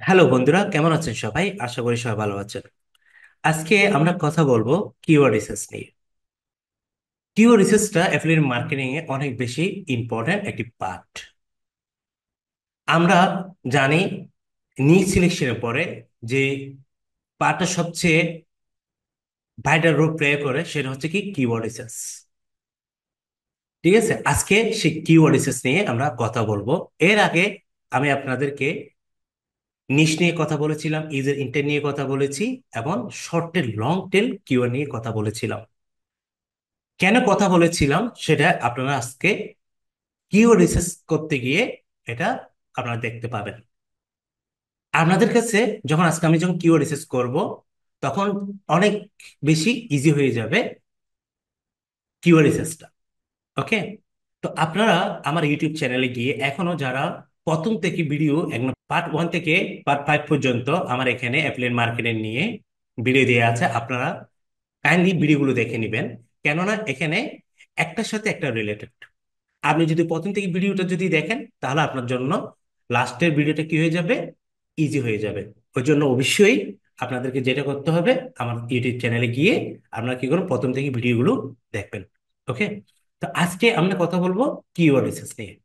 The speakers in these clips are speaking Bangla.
হ্যালো বন্ধুরা, কেমন আছেন সবাই? আশা করি সবাই ভালো আছেন। আজকে আমরা কথা বলবো কিওয়ার্ড রিসার্চ নিয়ে। কিওয়ার্ড রিসার্চটা অ্যাফিলিয়েট মার্কেটিং এ অনেক বেশি ইম্পর্ট্যান্ট একটি পার্ট। আমরা জানি নিচ সিলেকশনের পরে যে পার্টটা সবচেয়ে ভাইটাল রোল প্লে করে সেটা হচ্ছে কি কিওয়ার্ড রিসার্চ। ঠিক আছে, আজকে সেই কিওয়ার্ড রিসার্চ নিয়ে আমরা কথা বলবো। এর আগে আমি আপনাদেরকে নিশ নিয়ে কথা বলেছিলাম, ইউজার ইন্টেন্ট নিয়ে কথা বলেছি, এবং short tail long tail keyword নিয়ে কথা বলেছিলাম। কেন কথা বলেছিলাম সেটা আপনারা আজকে কিওয়ার্ড রিসার্চ করতে গিয়ে এটা আপনারা দেখতে পাবেন। আপনাদের কাছে যখন কিওয়ার্ড রিসার্চ করব, তখন অনেক বেশি ইজি হয়ে যাবে কিওয়ার্ড রিসার্চটা। ওকে, তো আপনারা আমার ইউটিউব চ্যানেলে গিয়ে এখনো যারা প্রথম থেকে ভিডিও একদম পার্ট 1 থেকে পার্ট 5 পর্যন্ত আমার এখানে অ্যাফিলিয়েট মার্কেটিং নিয়ে ভিডিও দেওয়া আছে, আপনারা কাইন্ডলি ভিডিওগুলো দেখে নেবেন। কেননা এখানে একটার সাথে একটা রিলেটেড। আপনি যদি প্রথম থেকে ভিডিওটা যদি দেখেন, তাহলে আপনার জন্য লাস্টের ভিডিওটা কি হয়ে যাবে, ইজি হয়ে যাবে। ওই জন্য অবশ্যই আপনাদেরকে যেটা করতে হবে, আমার ইউটিউব চ্যানেলে গিয়ে আপনারা কি করুন, প্রথম থেকে ভিডিওগুলো দেখবেন। ওকে, তো আজকে আমরা কথা বলবো কিওয়ার্ড রিসার্চ নিয়ে।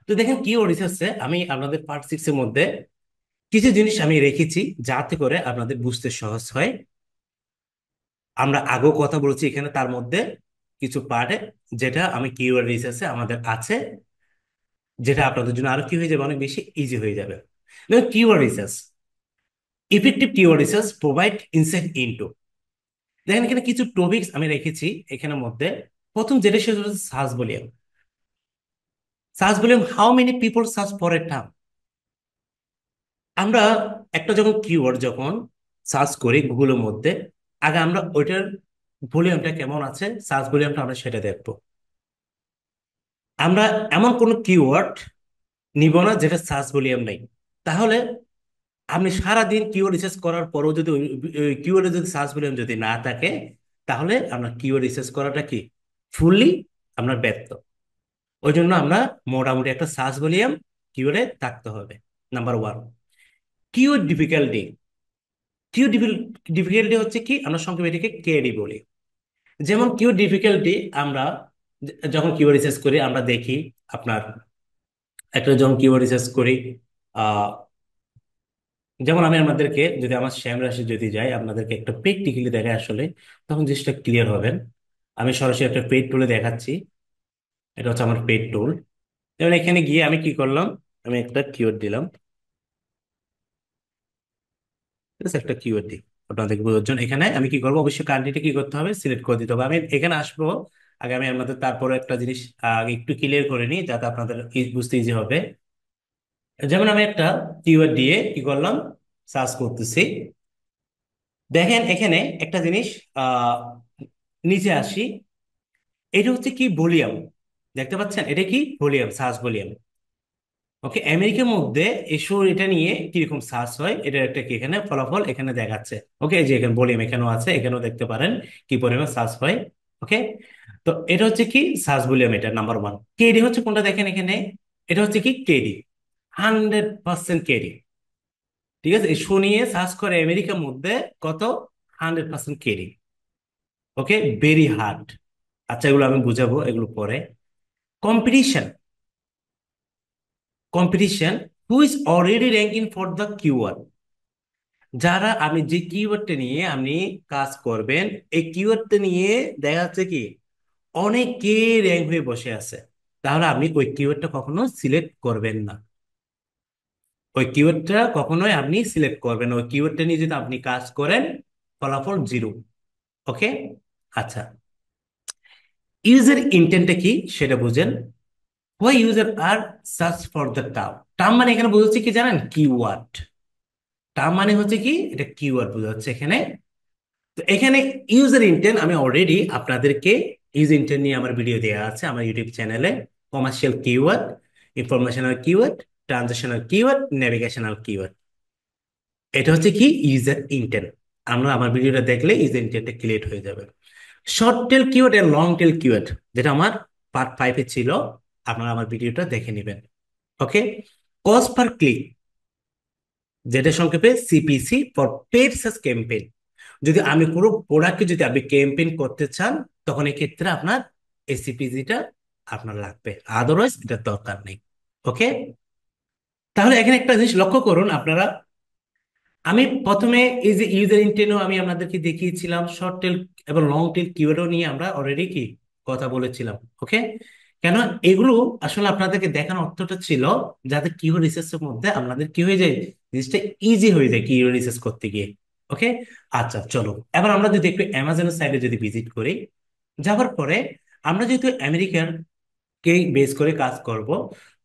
তো দেখেন, কিওয়ার্ড রিসার্চে আমি আপনাদের পার্ট 6 এর মধ্যে কিছু জিনিস আমি রেখেছি, যাতে করে আপনাদের বুঝতে সহজ হয়। আমরা আগেও কথা বলেছি এখানে, তার মধ্যে কিছু পার্টে যেটা আমি কিওয়ার্ড রিসার্চে আমাদের আছে, যেটা আপনাদের জন্য আরো কি হয়ে যাবে, অনেক বেশি ইজি হয়ে যাবে। দেখুন, keyword research, effective keyword research provide insight into. দেখেন, এখানে কিছু টপিকস আমি রেখেছি এখানের মধ্যে। প্রথম যেটা সেটা হচ্ছে search volume. Search volume, how many people search for a term. আমরা একটা যখন কিওয়ার্ড যখন সার্চ করি গুগলের মধ্যে, আগে আমরা ওইটার ভলিউমটা কেমন আছে, সার্চ ভলিউমটা আমরা সেটা দেখবো। আমরা এমন কোনো কিওয়ার্ড নিব না যেটা সার্চ ভলিউম নেই। তাহলে আপনি সারাদিন কিওয়ার্ড রিসার্চ করার পরেও যদি ওই কিওয়ার্ডে যদি সার্চ ভলিউম যদি না থাকে, তাহলে আমরা কিওয়ার্ড রিসার্চ করাটা কি ফুললি আমরা ব্যর্থ। ওই জন্য আমরা মোটামুটি একটা সার্চ ভলিউম কিওয়ার্ডে থাকতে হবে। Number 1, keyword difficulty. Keyword difficulty হচ্ছে কি, আমরা সংক্ষেপে এটাকে কেডি বলি। যেমন কিওয়ার্ড ডিফিকাল্টি, আমরা যখন কিওয়ার্ড রিসার্চ করি আমরা দেখি আপনার একটা যখন কিওয়ার্ড রিসার্চ করি, যেমন আমি আমাদেরকে যদি আমার শ্যাম রাশি যদি যাই, আপনাদেরকে একটা প্র্যাকটিক্যালি দেখে আসলে তখন জিনিসটা ক্লিয়ার হবেন। আমি সরাসরি একটা পেড টুলে দেখাচ্ছি। এটা হচ্ছে আমার পেড টুল। যেমন এখানে গিয়ে আমি কি করলাম, আমি একটা কিওয়ার্ড দিলাম। ঠিক আছে, একটা কিওয়ার্ড দিই আপনাদের বোঝার জন্য। এখানে আমি কি করবো, অবশ্যই কান্ট্রিটা কি করতে হবে, সিলেক্ট করে দিতে হবে। আমি এখানে আসবো, আগে আমি আপনাদের তারপরে একটা জিনিস একটু ক্লিয়ার করে নিই, যাতে আপনাদের বুঝতে ইজি হবে। যেমন আমি একটা কিওয়ার্ড দিয়ে কি করলাম, সার্চ করতেছি। দেখেন এখানে একটা জিনিস, আহ নিচে আসি। এটা হচ্ছে কি, ভলিউম। দেখতে পাচ্ছেন, এটা কি ভলিউম, সার্চ ভলিউম। ওকে, আমেরিকার মধ্যে এসো এটা নিয়ে কিরকম সার্চ হয়, এটার একটা কি এখানে ফলাফল এখানে দেখাচ্ছে। ওকে, এই যে এখানে ভলিউম এখানেও আছে, এখানেও দেখতে পারেন কি পরিমাণ সার্চ হয়। ওকে, তো এটা হচ্ছে কি সার্চ ভলিউম, এটা নাম্বার 1। কেডি হচ্ছে কোনটা, দেখেন এখানে এটা হচ্ছে কি কেডি, 100% কেডি। ঠিক আছে, এসো নিয়ে সার্চ করে আমেরিকার মধ্যে কত, 100% কেডি। ওকে, ভেরি হার্ড। আচ্ছা, এগুলো আমি বুঝাবো এগুলো পরে। Competition, competition, who is already ranking for the keyword. যারা আপনি যে কিওয়ার্ডটা নিয়ে আপনি কাজ করবেন, এই কিওয়ার্ডটা নিয়ে দেখা যাচ্ছে কি অনেকে র্যাঙ্ক হয়ে বসে আছে, তাহলে আপনি ওই কিওয়ার্ডটা কখনো সিলেক্ট করবেন না। ওই কিওয়ার্ডটা কখনোই আপনি সিলেক্ট করবেন না। ওই কিওয়ার্ডটা নিয়ে যদি আপনি কাজ করেন, ফলাফল জিরো। ওকে, আচ্ছা, ইউজার ইন্টেন্টটা কি সেটা বুঝেন। Why user are search for the term. Term মানে এখানে বোঝাচ্ছে কি জানেন, কিওয়ার্ড। টার্ম মানে হচ্ছে কি, এটা কিওয়ার্ড বোঝাচ্ছে এখানে। তো এখানে ইউজার ইন্টেন্ট আমি অলরেডি আপনাদেরকে ইউজার ইন্টেন্ট নিয়ে আমার ভিডিও দেওয়া আছে আমার ইউটিউব চ্যানেলে। Commercial keyword, informational keyword, transactional keyword, navigational keyword. এটা হচ্ছে কি ইউজার ইন্টেন্ট। আমরা আমার ভিডিওটা দেখলে ইউজার ইন্টেন্টটা ক্লিয়ার হয়ে যাবে। Short tail keyword and long tail keyword, যেটা আমার পার্ট 5 ছিল, আপনারা আমার ভিডিওটা দেখে নেবেন। Okay, cost per click. যেটা সংক্ষেপে CPC for paid search campaign. যদি আমি কোনো প্রোডাক্টকে যদি আপনি ক্যাম্পেইন করতে চান, তখন এই ক্ষেত্রে আপনার এই সিপিসিটা আপনার লাগবে, আদারওয়াইজ এটার দরকার নেই। ওকে, তাহলে এখানে একটা জিনিস লক্ষ্য করুন আপনারা। আমি প্রথমে এই যে ইউজার ইন্টেন্টও আমি আপনাদেরকে দেখিয়েছিলাম, শর্ট টেল এবং লং টেল কিওয়ার্ডও নিয়ে আমরা অলরেডি কি কথা বলেছিলাম। ওকে, কেন এগুলো আসলে আপনাদেরকে দেখানোর অর্থটা ছিল যাতে কিওয়ার্ড রিসার্চের মধ্যে আপনাদের কি হয়ে যায়, জিনিসটা ইজি হয়ে যায় কিওয়ার্ড রিসার্চ করতে গিয়ে। ওকে, আচ্ছা চলো এবার আমরা যদি একটু অ্যামাজনের সাইডে যদি ভিজিট করি, যাওয়ার পরে আমরা যেহেতু আমেরিকার কে বেস করে কাজ করব,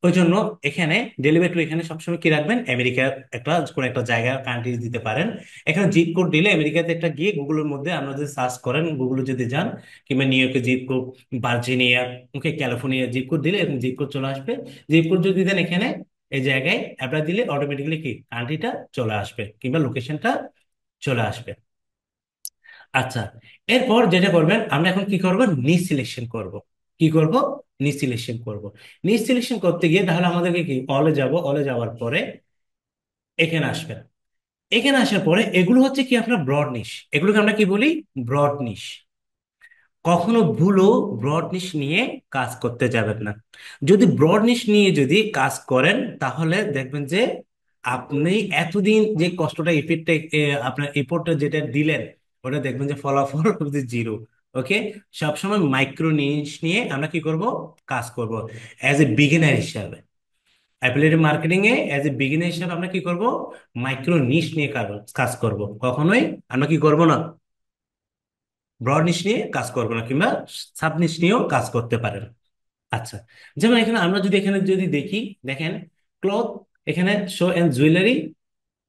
ওই জন্য এখানে ডেলিভারি এখানে সবসময় কি রাখবেন, আমেরিকা একটা কোন একটা জায়গা কান্ট্রি দিতে পারেন। এখানে জিপ কোড দিলে আমেরিকাতে একটা গিয়ে গুগলের মধ্যে আপনারা যদি সার্চ করেন, গুগলে যদি যান, কিংবা নিউ ইয়র্কের জিপ কোড, ভার্জিনিয়া, ওকে, ক্যালিফোর্নিয়া জিপ কোড দিলে এরকম জিপ কোড চলে আসবে। জিপ কোড যদি দেন এখানে এই জায়গায় অ্যাপ্লাই দিলে অটোমেটিক্যালি কি কান্ট্রিটা চলে আসবে কিংবা লোকেশনটা চলে আসবে। আচ্ছা, এরপর যেটা করবেন, আমরা এখন কি করব, নিচ সিলেকশন করব। কি করব, নিচ সিলেকশন করব। নিচ সিলেকশন করতে গিয়ে তাহলে আমাদেরকে কি অলে যাব, অলে যাওয়ার পরে এখানে আসবেন। এখানে আসার পরে এগুলো হচ্ছে কি আপনার ব্রড নিশ, এগুলোকে আমরা কি বলি, ব্রড নিশ। কখনো ভুলও ব্রড নিশ নিয়ে কাজ করতে যাবেন না। যদি ব্রড নিশ নিয়ে যদি কাজ করেন, তাহলে দেখবেন যে আপনি এতদিন যে কষ্টটা এফেক্টটা আপনার এফোর্টটা যেটা দিলেন, ওটা দেখবেন যে ফলাফল জিরো। ওকে, সবসময় মাইক্রো নিশ নিয়ে আমরা কি করব, কাজ করব। অ্যাজ এ বিগিনার হিসাবে affiliate marketing a as a beginner হিসাবে আমরা কি করব, মাইক্রো নিশ নিয়ে কাজ কাজ করব। কখনোই আমরা কি করব না, ব্রড নিশ নিয়ে কাজ করবো না, কিংবা সাব নিশ নিয়েও কাজ করতে পারেন। আচ্ছা, যেমন এখানে আমরা যদি এখানে যদি দেখি, দেখেন ক্লথ, এখানে শো এন্ড জুয়েলারি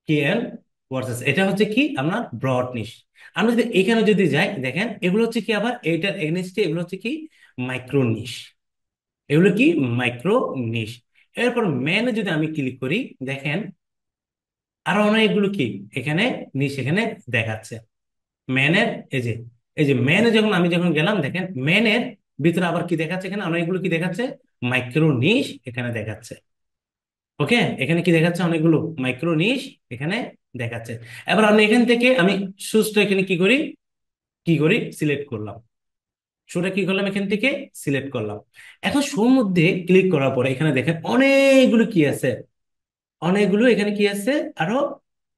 কি এন্ড ওয়ার্সেস, এটা হচ্ছে কি আপনার ব্রড নিশ। আমরা যদি এখানে যদি যাই, দেখেন এগুলো হচ্ছে কি আবার এইটার এগেনস্টে এগুলো হচ্ছে কি মাইক্রো নিশ, এগুলো কি মাইক্রো নিশ। এরপর মেনে যদি আমি ক্লিক করি, দেখেন আরো অনেকগুলো কি এখানে নিশ এখানে দেখাচ্ছে। ম্যানের এই যে, এই যে ম্যানে যখন আমি যখন গেলাম, দেখেন ম্যানের ভিতরে আবার কি দেখাচ্ছে, এখানে অনেকগুলো কি দেখাচ্ছে, মাইক্রো নিশ এখানে দেখাচ্ছে। ওকে, এখানে কি দেখাচ্ছে, অনেকগুলো মাইক্রো নিশ এখানে দেখাচ্ছে। এবার আমি এখান থেকে আমি সুসটা এখানে কি করি, কি করি সিলেক্ট করলাম, শোটা কি করলাম এখান থেকে সিলেক্ট করলাম। এখন শোর মধ্যে ক্লিক করার পরে এখানে দেখেন অনেকগুলো কি আছে, অনেকগুলো এখানে কি আছে, আরো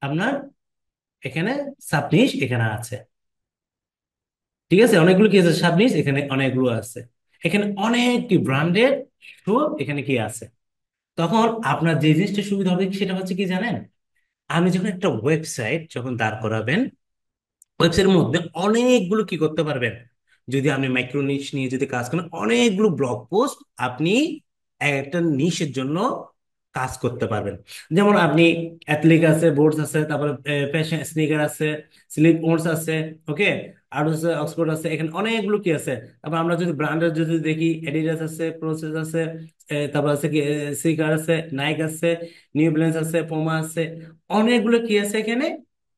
আপনার এখানে সাবনিশ এখানে আছে। ঠিক আছে, অনেকগুলো কি আছে, সাবনিশ এখানে অনেকগুলো আছে। এখানে অনেক কি ব্র্যান্ডের শো এখানে কি আছে। তখন আপনার যে জিনিসটা সুবিধা হবে সেটা হচ্ছে কি জানেন, আপনি যখন একটা ওয়েবসাইট যখন দাঁড় করাবেন, ওয়েবসাইটের মধ্যে অনেকগুলো কি করতে পারবেন, যদি আপনি মাইক্রো নিশ নিয়ে যদি কাজ করেন, অনেকগুলো ব্লগ পোস্ট আপনি একটা নিশের জন্য কাজ করতে পারবেন। যেমন আপনি অ্যাথলেটিক আছে, বোর্ডস আছে, তারপরে ফ্যাশন স্নিকার আছে, স্লিপ ওন্স আছে, ওকে, আর হচ্ছে অক্সফোর্ড আছে, এখানে অনেকগুলো কি আছে। তারপর আমরা যদি ব্র্যান্ডের যদি দেখি, এডিডাস আছে, প্রোসেস আছে, তারপর আছে কি সিকার আছে, নাইক আছে, নিউ ব্যালেন্স আছে, পোমা আছে, অনেকগুলো কি আছে এখানে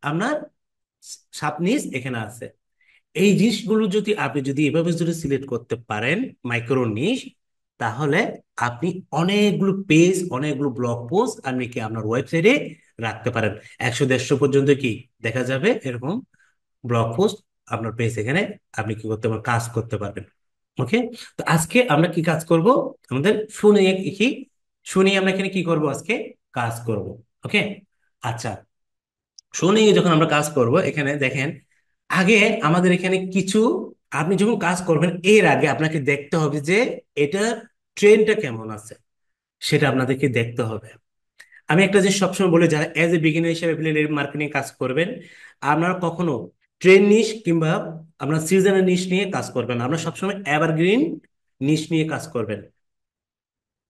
আপনার সাপনিস এখানে আছে। এই জিনিসগুলো যদি আপনি যদি এভাবে যদি সিলেক্ট করতে পারেন মাইক্রো নিশ, তাহলে আপনি অনেকগুলো পেজ, অনেকগুলো ব্লগ পোস্ট আপনি কি আপনার ওয়েবসাইটে রাখতে পারেন। 100-150 পর্যন্ত কি দেখা যাবে এরকম ব্লগ পোস্ট আপনার পেজ এখানে আপনি কি করতে পারবেন, কাজ করতে পারবেন। ওকে, তো আজকে আমরা কি কাজ করব, আমাদের শুনে কি শুনে আমরা এখানে কি করব, আজকে কাজ করব। ওকে, আচ্ছা, শুনে যখন আমরা কাজ করব, এখানে দেখেন আগে আমাদের এখানে কিছু, আপনি যখন কাজ করবেন এর আগে আপনাকে দেখতে হবে যে এটা ট্রেনটা কেমন আছে, সেটা আপনাদেরকে দেখতে হবে। আমি একটা জিনিস সবসময় বলি, যারা এজ এ বিগিনার হিসেবে অ্যাফিলিয়েট মার্কেটিং কাজ করবেন, আপনারা কখনো ট্রেন নিশ কিংবা আপনার সিজনের নিশ নিয়ে কাজ করবেন না। আপনারা সবসময় এভারগ্রিন নিশ নিয়ে কাজ করবেন।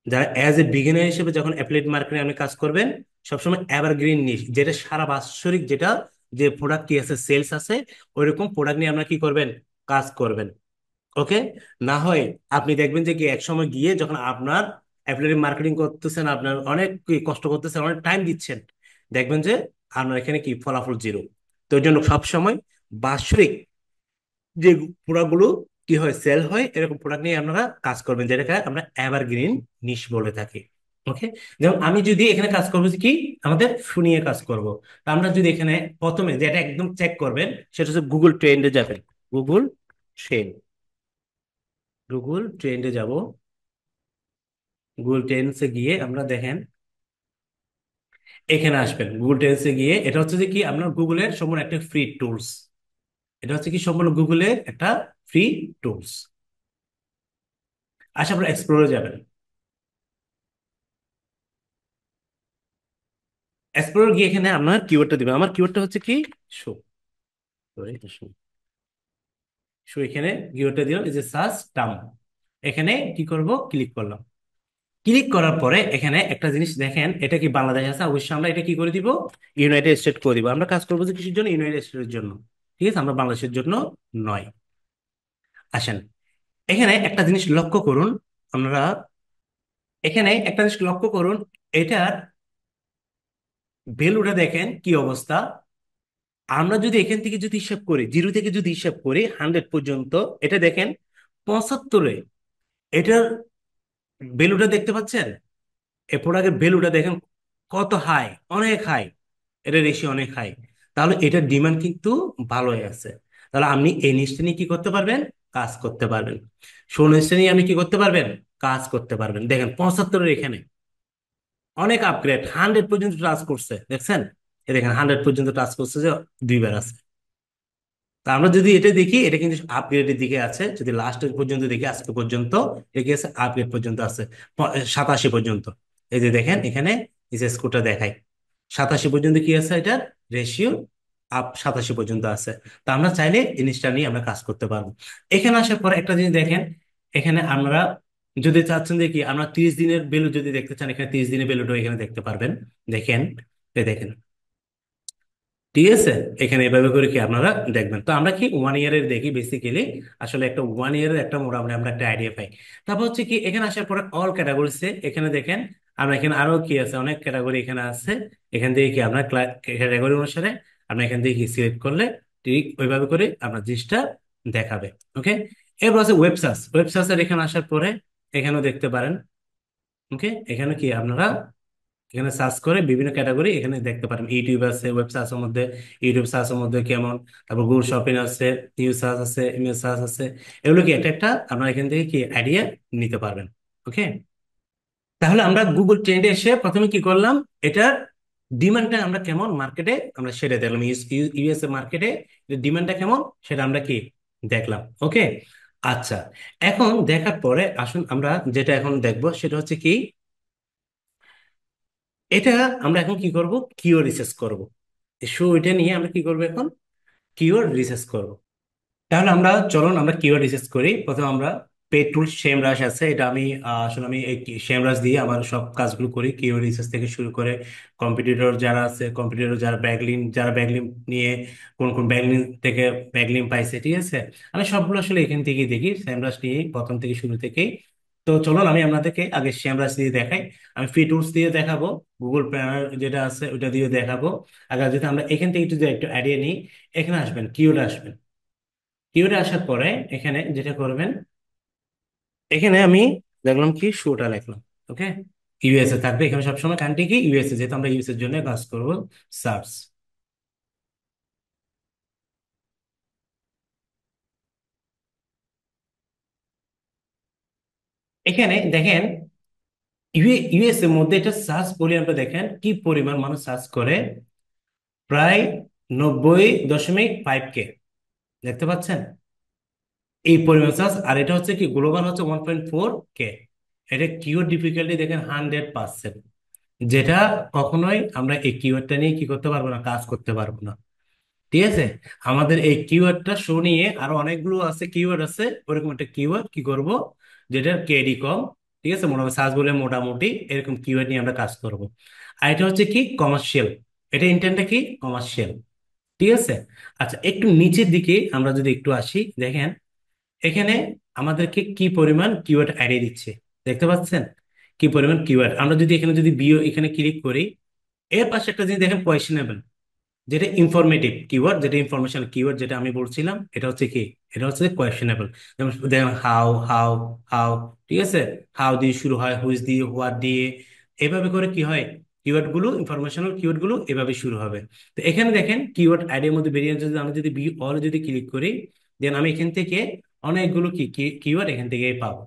যারা এজ এ বিগিনার হিসেবে যখন অ্যাফিলিয়েট মার্কেটিং আপনি কাজ করবেন, সবসময় এভারগ্রিন নিশ, যেটা সারা বাৎসরিক যেটা যে প্রোডাক্ট কি আছে, সেলস আছে, ওইরকম প্রোডাক্ট নিয়ে আপনারা কি করবেন, কাজ করবেন। ওকে, না হয় আপনি দেখবেন যে কি একসময় গিয়ে যখন আপনার অ্যাফিলিয়েট মার্কেটিং করতেছেন, আপনার অনেক কি কষ্ট করতেছেন, অনেক টাইম দিচ্ছেন, দেখবেন যে আপনার এখানে কি ফলাফল জিরো। তো ওই জন্য সবসময় বাৎসরিক যে প্রোডাক্টগুলো কি হয়, সেল হয়, এরকম প্রোডাক্ট নিয়ে আপনারা কাজ করবেন, যেটাকে আমরা এভারগ্রিন নিশ বলে থাকি। ওকে, যেমন আমি যদি এখানে কাজ করবো যে কি, আমাদের শুনিয়ে কাজ করব। তা আমরা যদি এখানে প্রথমে যেটা একদম চেক করবেন সেটা হচ্ছে গুগল ট্রেন্ডে যাবেন। গুগল ট্রেন্ড, গুগল ট্রেন্ডে যাব। গুগল ট্রেন্ডসে গিয়ে আমরা দেখেন এখানে আসবেন। গুগল ট্রেন্ডসে গিয়ে এটা হচ্ছে যে কি আপনার গুগলের সম্পূর্ণ একটা ফ্রি টুলস। এটা হচ্ছে কি সম্পূর্ণ গুগলের একটা ফ্রি টুলস। আচ্ছা, আপনারা এক্সপ্লোরে যাবেন। এক্সপ্লোর গিয়ে এখানে আপনার কিওয়ার্ডটা দিবেন। আমার কিওয়ার্ডটা হচ্ছে কি শো, সরি শো। শো এখানে কিওয়ার্ডটা দিলাম, এই যে সার্চ টার্ম। এখানে কি করব, ক্লিক করলাম। ক্লিক করার পরে এখানে একটা জিনিস দেখেন, এটা কি বাংলাদেশ আছে, অবশ্যই আমরা এটা কি করে দিব, ইউনাইটেড স্টেট করে দিব। আমরা কাজ করবো যে কিসের জন্য, ইউনাইটেড স্টেটের জন্য। ঠিক আছে, আমরা বাংলাদেশের জন্য নয়। আসেন, এখানে একটা জিনিস লক্ষ্য করুন। আমরা এখানে একটা জিনিস লক্ষ্য করুন, এটার ভ্যালুটা দেখেন কি অবস্থা। আমরা যদি এখান থেকে যদি হিসাব করি, জিরো থেকে যদি হিসাব করি 100 পর্যন্ত, এটা দেখেন 75-এ এটার ভ্যালুটা দেখতে পাচ্ছেন। এই প্রোডাক্টের ভ্যালুটা দেখেন কত হাই, অনেক হাই। এটা রেশিও অনেক হাই। তাহলে এটার ডিমান্ড কিন্তু ভালোই আছে। তাহলে আপনি এই জিনিসটা নিয়ে কি করতে পারবেন, কাজ করতে পারবেন। শোনেসটা নিয়ে আপনি কি করতে পারবেন, কাজ করতে পারবেন। দেখেন 75-এর এখানে অনেক আপগ্রেড, 100 পর্যন্ত টাচ করছে, দেখছেন। এ দেখেন 100 পর্যন্ত টাচ করছে, যে দুইবার আছে। তা আমরা যদি এটা দেখি, এটা কিন্তু আপগ্রেডের দিকে আছে। যদি লাস্টের পর্যন্ত দেখি, আজকে পর্যন্ত এটা কি আছে, আপগ্রেড পর্যন্ত আছে। 87 পর্যন্ত। এই যে দেখেন এখানে এই যে স্কোরটা দেখায় 87 পর্যন্ত কি আছে, এটার রেশিও আপ 87 পর্যন্ত আছে। তা আমরা চাইলে জিনিসটা নিয়ে আমরা কাজ করতে পারবো। এখানে আসার পর একটা জিনিস দেখেন, এখানে আমরা যদি চাচ্ছেন যে কি আমরা 30 দিনের ভ্যালু যদি দেখতে চান, এখানে 30 দিনের ভ্যালুটা এখানে দেখতে পারবেন। দেখেন, এই দেখেন, ঠিক আছে। এখানে এভাবে করে কি আপনারা দেখবেন। তো আমরা কি 1 ইয়ারের দেখি বেসিক্যালি। আসলে একটা 1 ইয়ারের একটা মোটামুটি আমরা একটা আইডিয়া পাই। তারপর হচ্ছে কি, এখানে আসার পরে অল ক্যাটাগরিজে এখানে দেখেন, আমরা এখানে আরো কি আছে, অনেক ক্যাটাগরি এখানে আছে। এখান থেকে কি আপনার ক্যাটাগরি অনুসারে আমরা এখান থেকে কি সিলেক্ট করলে ঠিক ওইভাবে করে আপনার জিনিসটা দেখাবে। ওকে, এরপর আছে ওয়েবসার্চ। ওয়েবসার্চের এখানে আসার পরে এখানেও দেখতে পারেন। ওকে, এখানে কি আপনারা এখানে সার্চ করে বিভিন্ন ক্যাটাগরি এখানে দেখতে পারেন। ইউটিউব আছে, ওয়েব সার্চের মধ্যে, ইউটিউব সার্চের মধ্যে কেমন, তারপর গুগল শপিং আছে, নিউজ সার্চ আছে, ইমেজ সার্চ আছে। এগুলো কি একটা একটা আপনারা এখান থেকে কি আইডিয়া নিতে পারবেন। ওকে, তাহলে আমরা গুগল ট্রেন্ডে এসে প্রথমে কি করলাম, এটার ডিমান্ডটা আমরা কেমন মার্কেটে আমরা সেটা দেখলাম। ইউএস এ মার্কেটে ডিমান্ডটা কেমন সেটা আমরা কি দেখলাম। ওকে, আচ্ছা, এখন দেখার পরে আসুন আমরা যেটা এখন দেখবো সেটা হচ্ছে কি, এটা আমরা এখন কি করব, কিওয়ার্ড রিসার্চ করব। সো এটা নিয়ে আমরা কি করব এখন, কিওয়ার্ড রিসার্চ করব। তাহলে আমরা চলুন আমরা কিওয়ার্ড রিসার্চ করি। প্রথমে আমরা পেড টুল সেমরাশ আছে, এটা আমি আসলে আমি এই সেমরাশ দিয়ে আমার সব কাজগুলো করি। কিওয়ার্ড রিসার্চ থেকে শুরু করে কম্পিটিটর যারা আছে, কম্পিটিটর যারা ব্যাকলিন নিয়ে কোন কোন ব্যাকলিন থেকে ব্যাকলিন পাইছে, ঠিক আছে। আমি সবগুলো আসলে এখান থেকেই দেখি, সেমরাশ নিয়ে প্রথম থেকে শুরু থেকেই। তো চলুন আমি আপনাদেরকে আগে সেমরাশ দিয়ে দেখাই। আমি ফ্রি টুলস দিয়ে দেখাবো, গুগল প্ল্যানার যেটা আছে ওটা দিয়ে দেখাবো। আগে যদি আমরা এখান থেকে যদি একটু আইডিয়া নিই, এখানে আসবেন, কিওয়ার্ড আসবেন। কিউরে আসার পরে এখানে যেটা করবেন, এখানে আমি দেখলাম কি শোটা লিখলাম। ওকে, ইউএসএ থাকবে এখানে সবসময়, কান্ট্রি কি ইউএসএ, যেহেতু আমরা ইউএস এর জন্য কাজ করব। সার্চ, এখানে দেখেন ইউএস এর মধ্যে এটা সার্চ ভলিউমটা দেখেন কি পরিমাণ মানুষ সার্চ করে, প্রায় 90.5K, দেখতে পাচ্ছেন এই পরিমাণ সার্চ। আর এটা হচ্ছে কি গ্লোবাল হচ্ছে 1.4K। এটা কিওয়ার্ড ডিফিকাল্টি দেখেন 100%, যেটা কখনোই আমরা এই কিওয়ার্ডটা নিয়ে কি করতে পারবো না, কাজ করতে পারবো না। ঠিক আছে, আমাদের এই কিওয়ার্ডটা শো নিয়ে আরো অনেকগুলো আছে, কিওয়ার্ড আছে, ওরকম একটা কিওয়ার্ড কি করব, যেটার কেডি কম। ঠিক আছে, মোটামুটি সার্চ বলে মোটামুটি এরকম কিওয়ার্ড নিয়ে আমরা কাজ করব। আর এটা হচ্ছে কি কমার্শিয়াল, এটা ইন্টেন্টটা কি কমার্শিয়াল। ঠিক আছে, আচ্ছা একটু নিচের দিকে আমরা যদি একটু আসি, দেখেন এখানে আমাদেরকে কি পরিমাণ কিওয়ার্ড অ্যাড দিচ্ছে, দেখতে পাচ্ছেন কি পরিমাণ কিওয়ার্ড। আমরা যদি এখানে যদি বিও এখানে ক্লিক করি, এর পাশে একটা জিনিস দেখেন কোয়েশ্চেনেবল, যেটা ইনফরমেটিভ কিওয়ার্ড, যেটা ইনফরমেশনাল কিওয়ার্ড, যেটা আমি বলছিলাম এটা হচ্ছে কি, এটা হচ্ছে কোয়েশ্চেনেবল। যেমন দেখেন হাউ হাউ হাউ, ঠিক আছে। হাউ দিয়ে শুরু হয়, হুইচ দিয়ে, হোয়াট দিয়ে, এভাবে করে কি হয়, কিওয়ার্ড গুলো, ইনফরমেশনাল কিওয়ার্ড গুলো এভাবে শুরু হবে। তো এখানে দেখেন কিওয়ার্ড আইডির মধ্যে ভেরিয়েন্স, যদি আমি যদি বি অল যদি ক্লিক করি, দেন আমি এখান থেকে অনেকগুলো কি কিওয়ার্ড এখান থেকে পাবো।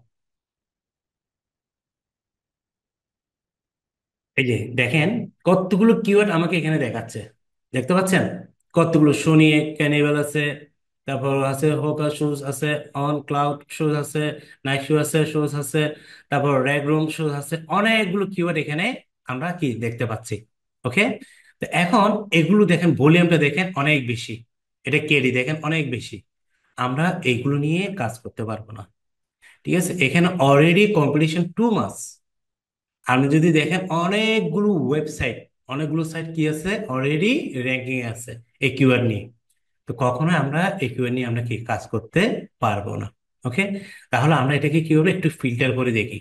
এই যে দেখেন কতগুলো কিওয়ার্ড আমাকে এখানে দেখাচ্ছে, দেখতে পাচ্ছেন? কতগুলো সোনি ক্যানিভেল আছে, তারপর আছে হোকা শুজ আছে, অন ক্লাউড শুজ আছে, নাইক শু আছে, শুজ আছে, তারপর রেড রুম শুজ আছে, অনেকগুলো কিওয়ার্ড এখানে আমরা কি দেখতে পাচ্ছি। ওকে, তো এখন এগুলো দেখেন, ভলিউমটা দেখেন অনেক বেশি, এটা কেডি দেখেন অনেক বেশি। আমরা এইগুলো নিয়ে কাজ করতে পারবো না, ঠিক আছে? এখানে অলরেডি কম্পিটিশন টু মাস। আপনি যদি দেখেন অনেকগুলো ওয়েবসাইট, অনেকগুলো সাইট কি আছে অলরেডি র্যাঙ্কিং আছে এই কিওয়ার্ড নিয়ে। তো কখনো আমরা এই কিওয়ার্ড নিয়ে আমরা কি কাজ করতে পারবো না। ওকে, তাহলে আমরা এটাকে কি হবে একটু ফিল্টার করে দেখি।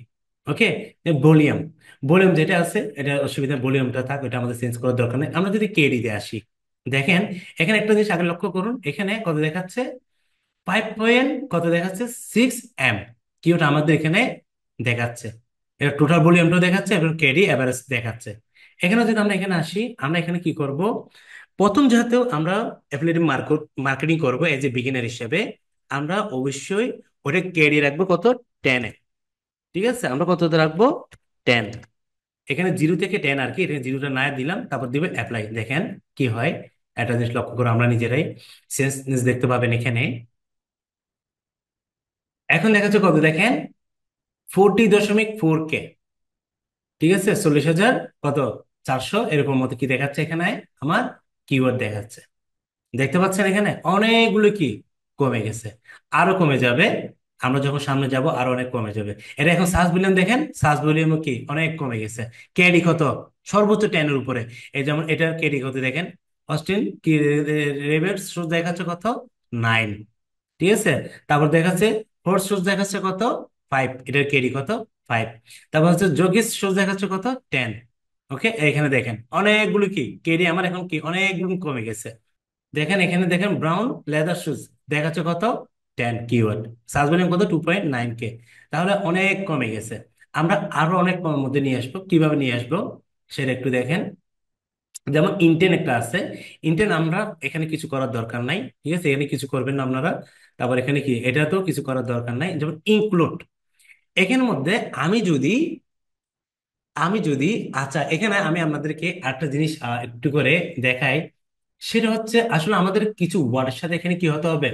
ওকে, ভলিউম, ভলিউম যেটা আছে এটা অসুবিধা, ভলিউমটা থাক, এটা আমাদের চেঞ্জ করার দরকার নেই। আমরা যদি কেডি তে আসি, দেখেন এখানে একটা জিনিস আগে লক্ষ্য করুন, এখানে কত দেখাচ্ছে? 5 পয়েন্ট কত দেখাচ্ছে? 6 এম। কি ওটা আমাদের এখানে দেখাচ্ছে, এটা টোটাল ভলিউমটা দেখাচ্ছে এবং কেডি এভারেজ দেখাচ্ছে। এখানে যদি আমরা এখানে আসি, আমরা এখানে কি করব? প্রথম যেহেতু আমরা অ্যাফিলিয়েট মার্কেটিং করব এজ এ বিগিনার হিসেবে, আমরা অবশ্যই ওটা কেডি রাখবো কত? 10-এ। ঠিক আছে, আমরা কততে রাখবো? 10। এখানে 0 থেকে 10 আর কি, এখানে জিরোটা না দিলাম, তারপর দিবে অ্যাপ্লাই। দেখেন কি হয়, একটা জিনিস লক্ষ্য করে আমরা নিজেরাই চেঞ্জ দেখতে পাবেন এখানে। এখন দেখাচ্ছে কত দেখেন? 40.4K। ঠিক আছে, 40,000 কত 400 এরকম মতো কি দেখাচ্ছে এখানে আমার কিওয়ার্ড দেখাচ্ছে। দেখতে পাচ্ছেন এখানে অনেকগুলো কি কমে গেছে, আরো কমে যাবে। আমরা যখন সামনে যাব আরো অনেক কমে যাবে। এটা এখন সার্চ ভলিউম দেখেন, সার্চ ভলিউম কি অনেক কমে গেছে। কেডি কত? সর্বোচ্চ 10-এর উপরে। এই যেমন এটার কেডি কত দেখেন, অস্টিন কি রেভের শোজ দেখাচ্ছে কত? 9। ঠিক আছে, তারপর দেখাচ্ছে ফোর্স শোজ দেখাচ্ছে কত? 5। এটার কেডি কত? 5। তারপর হচ্ছে যোগিস শোজ দেখাচ্ছে কত? 10। ওকে, এখানে দেখেন অনেকগুলো কি কেডি আমার এখন কি অনেকগুলো কমে গেছে। দেখেন এখানে দেখেন ব্রাউন লেদার শুজ দেখাচ্ছে কত? 10 কিওয়ার্ড। সার্চ ভলিউম কত? 2.9K। তাহলে অনেক কমে গেছে। আমরা আরো অনেক কমের মধ্যে নিয়ে আসবো, কিভাবে নিয়ে আসবো সেটা একটু দেখেন। যেমন ইন্টেন একটা আছে, ইন্টেন আমরা এখানে কিছু করার দরকার নাই, ঠিক আছে? এখানে কিছু করবেন না আপনারা। তারপর এখানে কি, এটাতেও কিছু করার দরকার নাই। যেমন ইনক্লুড, এখানের মধ্যে আমি যদি আমি যদি আচ্ছা, এখানে আমি আপনাদেরকে একটা জিনিস একটু করে দেখাই। সেটা হচ্ছে আসলে আমাদের কিছু ওয়ার্ডের সাথে এখানে কি হতে হবে?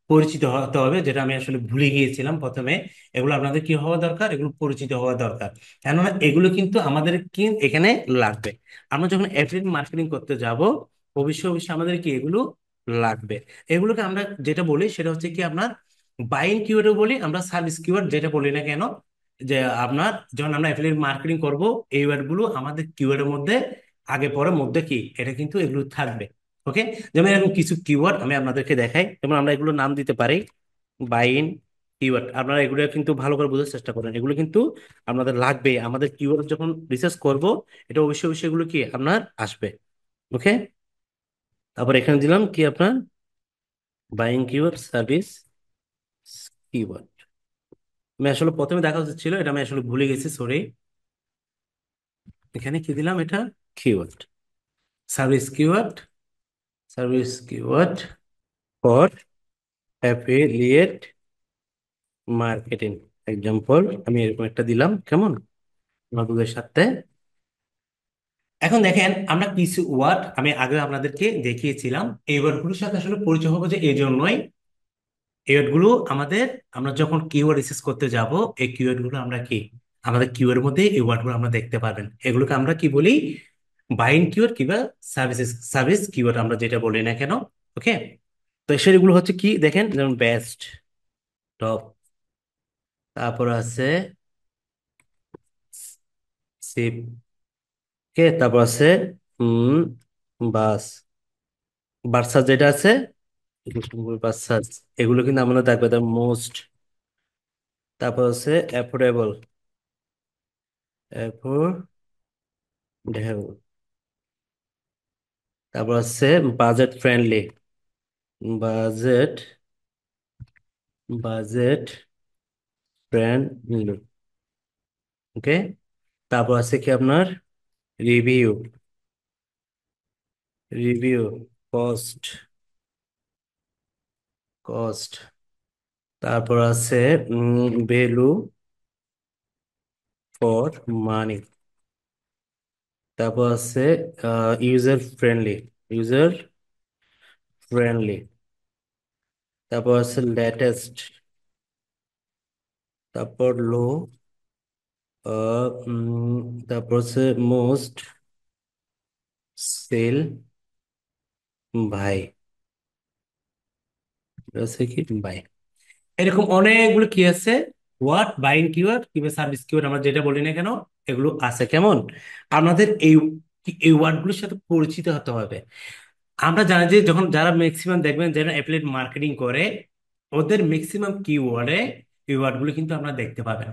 পরিচিত হতে হবে, যেটা আমি আসলে ভুলে গিয়েছিলাম প্রথমে। এগুলো আপনাদের কি হওয়া দরকার? এগুলো পরিচিত হওয়া দরকার, কেননা এগুলো কিন্তু আমাদের কি এখানে লাগবে। আমরা যখন অ্যাফিলিয়েট মার্কেটিং করতে যাব, অবশ্যই অবশ্যই আমাদের কি এগুলো লাগবে। এগুলোকে আমরা যেটা বলি সেটা হচ্ছে কি আপনার বাইং কিওয়ার্ডও বলি, আমরা সার্ভিস কিওয়ার্ড যেটা বলি না কেন, যে আপনার যখন আমরা অ্যাফিলিয়েট মার্কেটিং করব, এই ওয়ার্ড গুলো আমাদের কিওয়ার্ডের মধ্যে আগে পরে মধ্যে কি এটা কিন্তু এগুলো থাকবে। ওকে, যেমন এরকম কিছু কিওয়ার্ড আমি আপনাদেরকে দেখাই, যেমন আমরা এগুলো নাম দিতে পারি বাইন কিওয়ার্ড। আপনারা এগুলো কিন্তু ভালো করে বোঝার চেষ্টা করেন, এগুলো কিন্তু আপনাদের লাগবে আমাদের কিওয়ার্ড যখন রিসার্চ করব। এটা অবশ্যই অবশ্যই এগুলো কি আপনার আসবে। ওকে, তারপর এখানে দিলাম কি আপনার বাইং কিওয়ার্ড সার্ভিস কিওয়ার্ড। আমি আসলে প্রথমে দেখা উচিত ছিল, এটা আমি আসলে ভুলে গেছি, সরি। এখানে কি দিলাম? এটা keyword service keyword, service keyword for affiliate marketing example. আমি এরকম একটা দিলাম, কেমন নতুনের সাথে। এখন দেখেন আমরা কিছু ওয়ার্ড আমি আগে আপনাদেরকে দেখিয়েছিলাম, এই ওয়ার্ডগুলোর সাথে আসলে পরিচয় হবো, যে এই জন্যই এই ওয়ার্ডগুলো আমাদের, আমরা যখন কিওয়ার্ড রিসার্চ করতে যাব, এই কিওয়ার্ড গুলো আমরা কি আমাদের কিওয়ার্ডের মধ্যে এই ওয়ার্ডগুলো আমরা দেখতে পাবেন। এগুলোকে আমরা কি বলি? বাইং কিওয়ার্ড কিংবা সার্ভিসেস সার্ভিস কিওয়ার্ড আমরা যেটা বলি না কেন। ওকে, তো সেগুলো হচ্ছে কি দেখেন, যেমন বেস্ট, টপ, তারপর আছে সিপ, কে, তারপর আছে হুম বাস, বার্সাস যেটা আছে, বার্সাস, এগুলো কিন্তু আমরা দেখবো মোস্ট। তারপর আছে অ্যাফোর্ডেবল, অ্যাফোর্ডেবল, তারপর আছে budget friendly, budget, budget friendly. Okay, তারপর আছে কি আপনার রিভিউ, রিভিউ, কস্ট, কস্ট, তারপর আছে ভ্যালু ফর মানি, তারপর আছে ইউজার ফ্রেন্ডলি, ইউজার ফ্রেন্ডলি, তারপর আছে লেটেস্ট, তারপর লো, তারপর আছে মোস্ট সেল ভাই, আছে কি ভাই, এরকম অনেকগুলো কি আছে, হোয়াট বাইং কিওয়ার্ড কিংবা সার্ভিস কিওয়ার্ড আমরা যেটা বলি না কেন, এগুলো আছে কেমন, আমাদের এই ওয়ার্ডগুলোর সাথে পরিচিত হতে হবে। আমরা জানি যে যখন যারা ম্যাক্সিমাম দেখবেন যারা অ্যাফিলিয়েট মার্কেটিং করে, ওদের ম্যাক্সিমাম কিওয়ার্ডে এই ওয়ার্ডগুলো কিন্তু আমরা দেখতে পাবেন।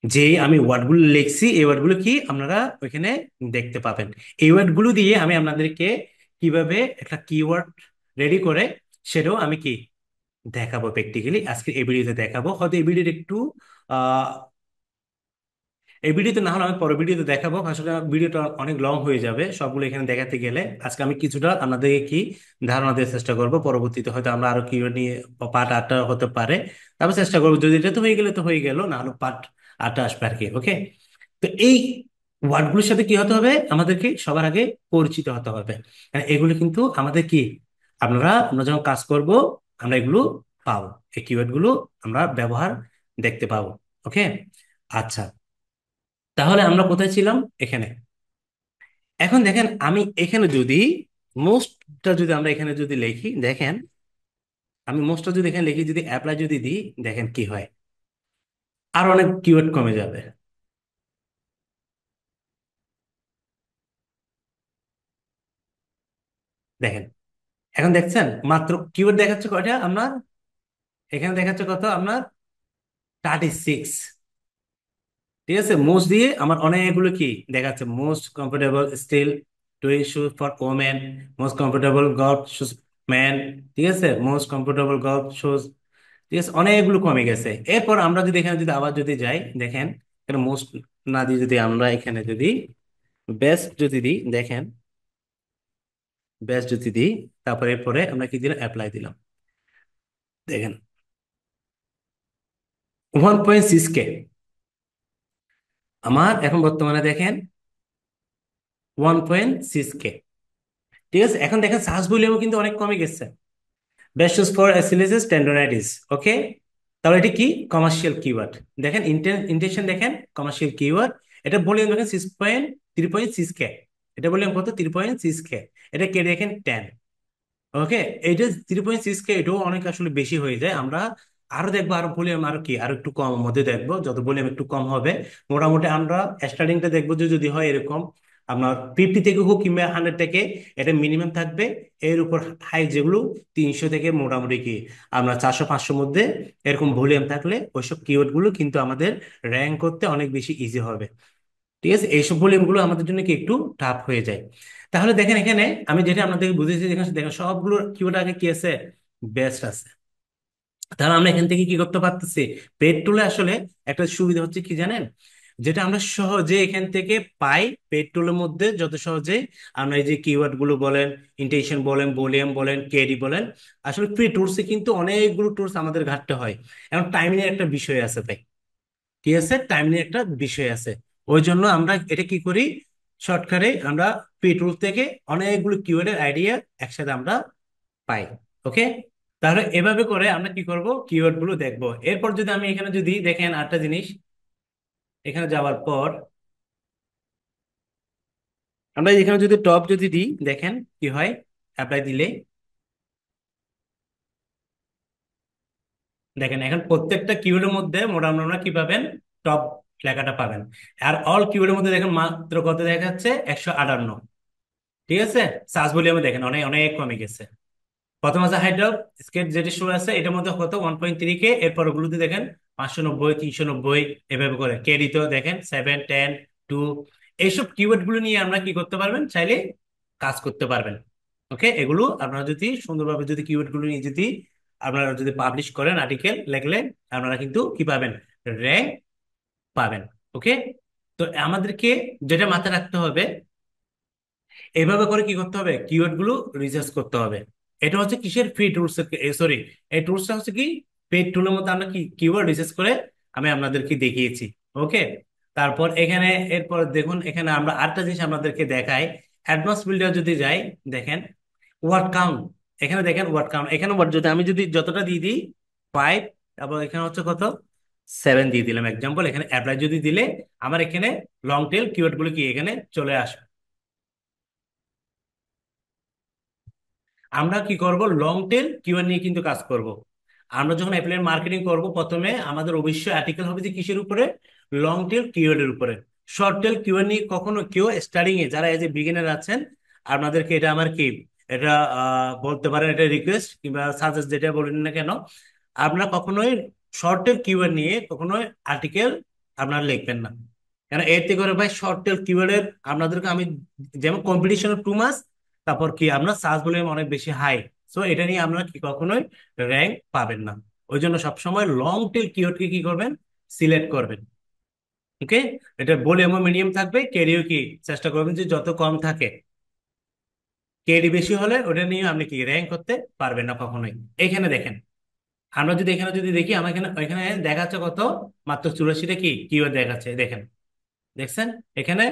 যে আমি ওয়ার্ডগুলো লিখছি এই ওয়ার্ডগুলো কি আপনারা ওইখানে দেখতে পাবেন। এই ওয়ার্ডগুলো দিয়ে আমি আপনাদেরকে কিভাবে একটা কিওয়ার্ড রেডি করে সেটাও আমি কি দেখাবো, প্র্যাকটিক্যালি আজকে এই ভিডিওতে দেখাবো। হয়তো এই ভিডিওর একটু এই ভিডিওতে না হলে আমি পরের ভিডিওতে দেখাবো, আসলে ভিডিওটা অনেক লং হয়ে যাবে সবগুলো এখানে দেখাতে গেলে। আজকে আমি কিছুটা আপনাদেরকে কি ধারণা দেওয়ার চেষ্টা করব, পরবর্তীতে হয়তো আমরা আরো কি নিয়ে পার্ট 8টা হতে পারে, তারপর চেষ্টা করবো, যদি এটা তো হয়ে গেলে তো হয়ে গেল, না হলে পার্ট 8টা আসবে আর কি। ওকে, তো এই ওয়ার্ডগুলোর সাথে কি হতে হবে, আমাদেরকে সবার আগে পরিচিত হতে হবে। আর এগুলো কিন্তু আমাদের কি আমরা যখন কাজ করব আমরা এগুলো পাবো, এই কিওয়ার্ড গুলো আমরা ব্যবহার দেখতে পাবো। ওকে, আচ্ছা, তাহলে আমরা কোথায় ছিলাম, এখানে। এখন দেখেন আমি এখানে যদি মোস্টটা যদি আমরা এখানে যদি লিখি, দেখেন আমি মোস্টটা যদি এখানে লিখি, যদি অ্যাপ্লাই যদি দিই, দেখেন কি হয়, আর অনেক কিওয়ার্ড কমে যাবে। দেখেন, এখন দেখছেন মাত্র কিওয়ার্ড দেখাচ্ছে কয়টা আপনার, এখানে দেখাচ্ছে কত আপনার 36। ঠিক আছে, মোস্ট দিয়ে আমার অনেকগুলো কি দেখাচ্ছে, most comfortable steel toeing shoes for women, most comfortable golf shoes man, ঠিক আছে, মোস্ট কমফোর্টেবল গল্ফ শুজ, ঠিক আছে, অনেকগুলো কমে গেছে। এরপর আমরা যদি এখানে যদি আবার যদি যাই, দেখেন এখানে মোস্ট না দিয়ে যদি আমরা এখানে যদি বেস্ট যদি দিই, দেখেন বেস্ট যদি দিই, তারপরে এরপরে আমরা কি দিলাম, অ্যাপ্লাই দিলাম, দেখেন 1.6K আমার এখন বর্তমানে দেখেন 1.6K। ঠিক আছে, এখন দেখেন সার্চ ভলিউমও কিন্তু অনেক কমে গেছে। Best shoes for Achilles tendonitis. Okay, তাহলে এটি কি কমার্শিয়াল কিওয়ার্ড, দেখেন ইন্টেনশন, দেখেন কমার্শিয়াল কিওয়ার্ড, এটা ভলিউম দেখেন 3.6K, এটা ভলিউম কত 3.6K, এটা কে দেখেন 10। ওকে, এইটা 3.6K, এটাও অনেক আসলে বেশি হয়ে যায়। আমরা আরো দেখবো, আরো ভলিউম আরো কি আরো একটু কম মধ্যে দেখবো, যত ভলিউম একটু কম হবে মোটামুটি আমরা স্টার্টিংটা দেখবো যে যদি হয় এরকম আপনার 50 থেকে হোক কিংবা 100 থেকে, এটা মিনিমাম থাকবে। এর উপর হাই যেগুলো 300 থেকে মোটামুটি কি আমরা 400 500 মধ্যে এরকম ভলিউম থাকলে ওইসব কিওয়ার্ড গুলো কিন্তু আমাদের র্যাঙ্ক করতে অনেক বেশি ইজি হবে। ঠিক আছে, এইসব ভলিউম গুলো আমাদের জন্য কি একটু টাফ হয়ে যায়। তাহলে দেখেন এখানে আমি যেটা আপনাদেরকে বুঝেছি, দেখেন দেখেন সবগুলো কিওয়ার্ড আগে কি আছে, বেস্ট আছে। তাহলে আমরা এখান থেকে কি করতে পারতেছি, পেড টুলে আসলে একটা সুবিধা হচ্ছে কি জানেন, যেটা আমরা সহজে এখান থেকে পাই, পেড টুলের মধ্যে যত সহজে আমরা এই যে কিওয়ার্ড গুলো বলেন, ইন্টেনশন বলেন, ভলিউম বলেন, কেডি বলেন, আসলে ফ্রি টুলসে কিন্তু অনেকগুলো টুলস আমাদের ঘাটতে হয়। এখন টাইমিং এর একটা বিষয় আছে ভাই, কি আছে, টাইম নিয়ে একটা বিষয় আছে। ওই জন্য আমরা এটা কি করি, শর্টকাটে আমরা পেটুল থেকে অনেকগুলো কিওয়ার্ডের আইডিয়া একসাথে আমরা পাই। ওকে, তাহলে এভাবে করে আমরা কি করব, কিওয়ার্ড গুলো দেখবো। এরপর যদি আমি এখানে যদি দেখেন আরেকটা জিনিস, এখানে যাওয়ার পর আমরা এখানে যদি টপ যদি দিই, দেখেন কি হয়, অ্যাপ্লাই দিলে দেখেন এখন প্রত্যেকটা কিওয়ার্ডের মধ্যে মোটামুটি আমরা কি পাবেন, টপ লেখাটা পাবেন। আর অল কিওয়ার্ডের মধ্যে দেখেন মাত্র কত দেখাচ্ছে, 158। ঠিক আছে, সার্চ ভলিউমে দেখেন অনেক অনেক কমে গেছে। প্রথম আছে হাইট অফ স্কেট যেটি শো আছে, এটার মধ্যে কত 1.3K, এরপর ওগুলোতে দেখেন 590 390, এভাবে করে কেডিতেও দেখেন 7 10 2। এইসব কিওয়ার্ড গুলো নিয়ে আমরা কি করতে পারবেন, চাইলে কাজ করতে পারবেন। ওকে, এগুলো আপনারা যদি সুন্দরভাবে যদি কিওয়ার্ড গুলো নিয়ে যদি আপনারা যদি পাবলিশ করেন, আর্টিকেল লেখলে আপনারা কিন্তু কি পাবেন, র্যাঙ্ক পাবেন। ওকে। তো আমাদেরকে যেটা মাথায় রাখতে হবে, এভাবে করে কি করতে হবে, কিওয়ার্ড গুলো রিসার্চ করতে হবে। এটা হচ্ছে কিসের ফ্রি টুলস, সরি, এই টুলসটা হচ্ছে কি পেড টুলের মধ্যে আমরা কি কিওয়ার্ড রিসার্চ করে আমি আপনাদেরকে দেখিয়েছি। ওকে। তারপর এখানে, এরপর দেখুন এখানে আমরা আরেকটা জিনিস আপনাদেরকে দেখাই। অ্যাডভান্স বিল্ডার যদি যাই, দেখেন ওয়ার্ড কাউন্ট। এখানে দেখেন ওয়ার্ড কাউন্ট, এখানে word যদি আমি যদি যতটা দিয়ে দিই 5, তারপর এখানে হচ্ছে কত, 7 দিয়ে দিলাম এক্সাম্পল। এখানে অ্যাপ্লাই যদি দিলে আমার এখানে লং টেল কিওয়ার্ড গুলো কি এখানে চলে আসবে। আমরা কি করব, লং টেল কিওয়ার্ড নিয়ে কিন্তু কাজ করব। আমরা যখন অ্যাপ্লাইড মার্কেটিং করব, প্রথমে আমাদের অবশ্যই আর্টিকেল হবে যে কিসের উপরে, লং টেল কিওয়ার্ডের উপরে। শর্ট টেল কিওয়ার্ড নিয়ে কখনো কেউ স্টার্টিং এ যারা এজ এ বিগিনার আছেন, আপনাদেরকে এটা আমার কি, এটা বলতে পারেন, এটা রিকোয়েস্ট কিংবা সাজেস্ট যেটা বলেন না কেন, আপনারা কখনোই শর্ট টেল কিওয়ার্ড নিয়ে কখনোই আর্টিকেল আপনারা লিখবেন না। কেন এতে করে ভাই শর্ট টেল কিওয়ার্ডের আপনাদেরকে আমি, যেমন কম্পিটিশন টু মাস, তারপর কি আপনার সার্চ ভলিউম অনেক বেশি হাই। সো এটা নিয়ে আপনারা কি কখনোই র্যাঙ্ক পাবেন না। ওই জন্য সবসময় লং টেল কিওয়ার্ডকে কি করবেন, সিলেক্ট করবেন। ওকে। এটা ভলিউমও মিডিয়াম থাকবে, ক্যারিও কি চেষ্টা করবেন যে যত কম থাকে। ক্যারি বেশি হলে ওটা নিয়ে আপনি কি র্যাঙ্ক করতে পারবেন না কখনোই। এখানে দেখেন, আমরা যদি এখানে যদি দেখি, আমার এখানে এখানে দেখাচ্ছে কত, মাত্র 84টা কি কিওয়ার্ড দেখাচ্ছে, দেখেন, দেখছেন। এখানে